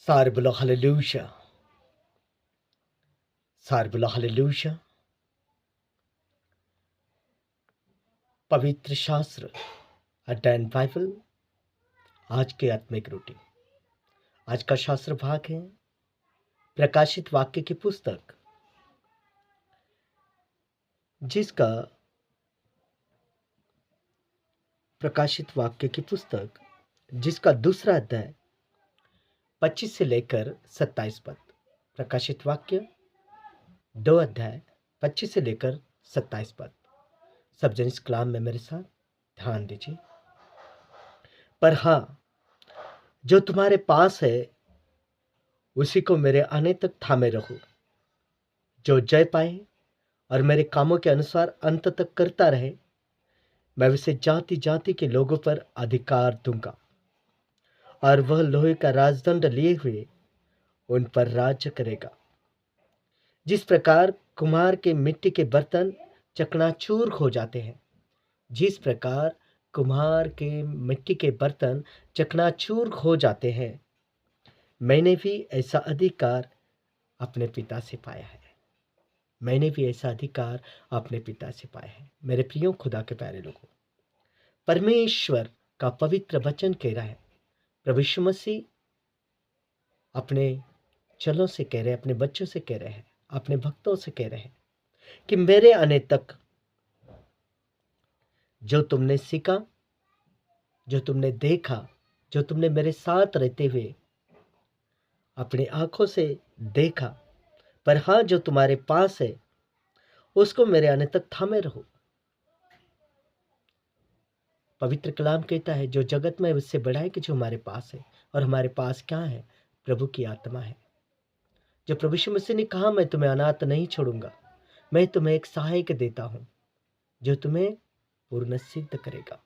सारे बोलो हालेलुया। सारे बोलो हालेलुया। पवित्र शास्त्र अध्ययन बाइबल, आज के आत्मिक रोटी। आज का शास्त्र भाग है प्रकाशित वाक्य की पुस्तक, जिसका दूसरा अध्याय 25 से लेकर 27 पद। प्रकाशित वाक्य 2 अध्याय 25 से लेकर 27 पद। सब जन इस कलाम में मेरे साथ ध्यान दीजिए। पर हाँ, जो तुम्हारे पास है उसी को मेरे आने तक थामे रहो। जो जय पाए और मेरे कामों के अनुसार अंत तक करता रहे, मैं उसे जाति जाति के लोगों पर अधिकार दूंगा, और वह लोहे का राजदंड लिए हुए उन पर राज्य करेगा। जिस प्रकार कुम्हार के मिट्टी के बर्तन चकनाचूर हो जाते हैं, जिस प्रकार कुम्हार के मिट्टी के बर्तन चकनाचूर हो जाते हैं, मैंने भी ऐसा अधिकार अपने पिता से पाया है। मैंने भी ऐसा अधिकार अपने पिता से पाया है। मेरे प्रियो खुदा के प्यारे लोगों, परमेश्वर का पवित्र वचन कह रहा है, प्रभु यीशु मसीह अपने चलों से कह रहे हैं, अपने बच्चों से कह रहे हैं, अपने भक्तों से कह रहे हैं कि मेरे आने तक जो तुमने सीखा, जो तुमने देखा, जो तुमने मेरे साथ रहते हुए अपनी आंखों से देखा, पर हाँ, जो तुम्हारे पास है उसको मेरे आने तक थामे रहो। पवित्र कलाम कहता है जो जगत में उससे बड़ा है कि जो हमारे पास है। और हमारे पास क्या है? प्रभु की आत्मा है। जो प्रभु यीशु मसीह ने कहा, मैं तुम्हें अनाथ नहीं छोड़ूंगा, मैं तुम्हें एक सहायक देता हूं जो तुम्हें पूर्ण सिद्ध करेगा।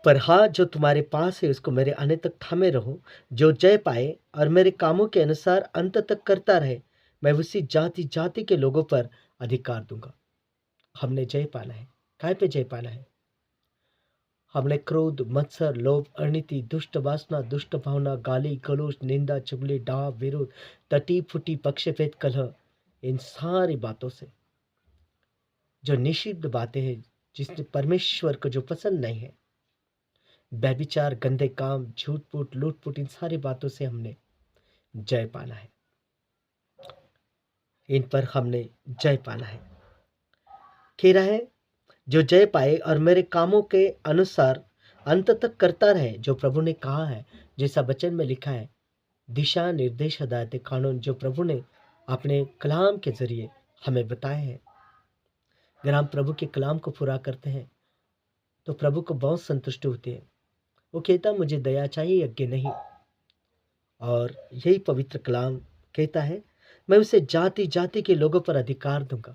पर हाँ, जो तुम्हारे पास है उसको मेरे आने तक थामे रहो। जो जय पाए और मेरे कामों के अनुसार अंत तक करता रहे, मैं उसी जाति जाति के लोगों पर अधिकार दूंगा। हमने जय पाना है। काय पे जय पाना है? हमने क्रोध, मत्सर, लोभ, अनिति, दुष्ट वासना, दुष्ट भावना, गाली गलौज, निंदा, चुगली, डाह, विरोध, टटी फुटी, पक्षभेद, कलह, इन सारी बातों से जो निषिद्ध बातें हैं, जिसने परमेश्वर को जो पसंद नहीं है, व्यभिचार, गंदे काम, झूठ फूट, लूट फूट, इन सारी बातों से हमने जय पाना है। इन पर हमने जय पाना है। कह रहा है जो जय पाए और मेरे कामों के अनुसार अंत तक करता रहे। जो प्रभु ने कहा है, जैसा वचन में लिखा है, दिशा निर्देश, हदायत, कानून जो प्रभु ने अपने कलाम के जरिए हमें बताए हैं। अगर हम प्रभु के कलाम को पूरा करते हैं तो प्रभु को बहुत संतुष्टि होती है। वो कहता मुझे दया चाहिए, यज्ञ नहीं। और यही पवित्र कलाम कहता है, मैं उसे जाति जाति के लोगों पर अधिकार दूंगा।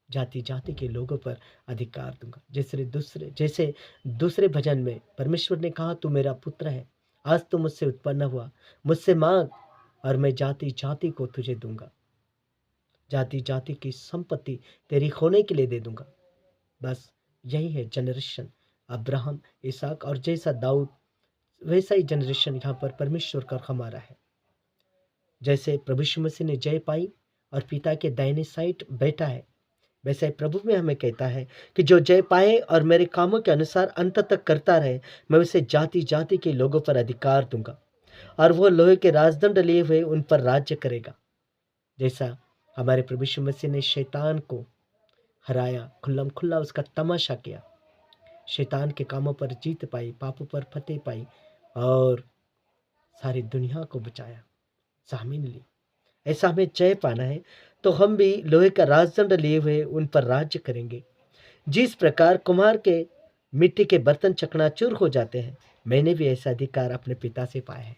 जाति जाति के लोगों पर अधिकार दूंगा। जैसे दूसरे भजन में परमेश्वर ने कहा, तू मेरा पुत्र है, आज तू मुझसे उत्पन्न हुआ, मुझसे मांग और मैं जाति जाति को तुझे दूंगा। जाति जाति की संपत्ति तेरी होने के लिए दे दूंगा। बस यही है जनरेशन अब्राहम, इसहाक और जैसा दाऊद, वैसा ही जनरेशन यहाँ पर परमेश्वर का हमारा है। जैसे प्रभु यीशु मसीह ने जय पाई और पिता के दाहिने साइड बैठा है, वैसे प्रभु में हमें कहता है कि जो जय पाए और मेरे कामों के अनुसार अंत तक करता रहे, मैं उसे जाति जाति के लोगों पर अधिकार दूंगा, और वो लोहे के राजदंड लिए हुए उन पर राज्य करेगा। जैसा हमारे प्रभु यीशु मसीह ने शैतान को हराया, खुल्लम खुल्ला उसका तमाशा किया, शैतान के कामों पर जीत पाई, पापों पर फतेह पाई और सारी दुनिया को बचाया, जामीन ली। ऐसा हमें जय पाना है तो हम भी लोहे का राजदंड लिए हुए उन पर राज्य करेंगे। जिस प्रकार कुम्हार के मिट्टी के बर्तन चकनाचूर हो जाते हैं, मैंने भी ऐसा अधिकार अपने पिता से पाया है।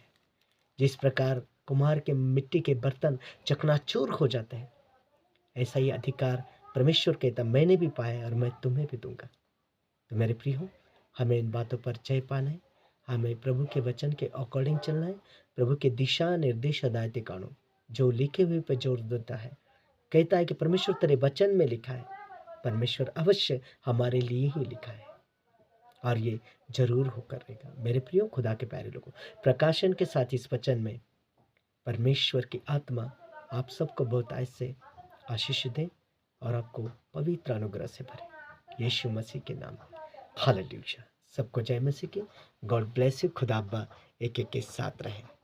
जिस प्रकार कुम्हार के मिट्टी के बर्तन चकनाचूर हो जाते हैं, ऐसा ही अधिकार परमेश्वर कहता मैंने भी पाया है और मैं तुम्हें भी दूंगा। तो मेरे प्रियो, हमें इन बातों पर जय पाना है। हमें प्रभु के वचन के अकॉर्डिंग चलना है। प्रभु के दिशा निर्देश, हदायत, कानून जो लिखे हुए पर जोर देता है, कहता है कि परमेश्वर तेरे वचन में लिखा है, परमेश्वर अवश्य हमारे लिए ही लिखा है। और ये ज़रूर हो करेगा। मेरे प्रियो खुदा के प्यारे लोगों, प्रकाशन के साथ इस वचन में परमेश्वर की आत्मा आप सबको बहुतायत से आशीष दे और आपको पवित्र अनुग्रह से भरे, यीशु मसीह के नाम में। हालेलुया। सबको जय मसीह की। God bless you. खुदा अब्बा एक एक के साथ रहे।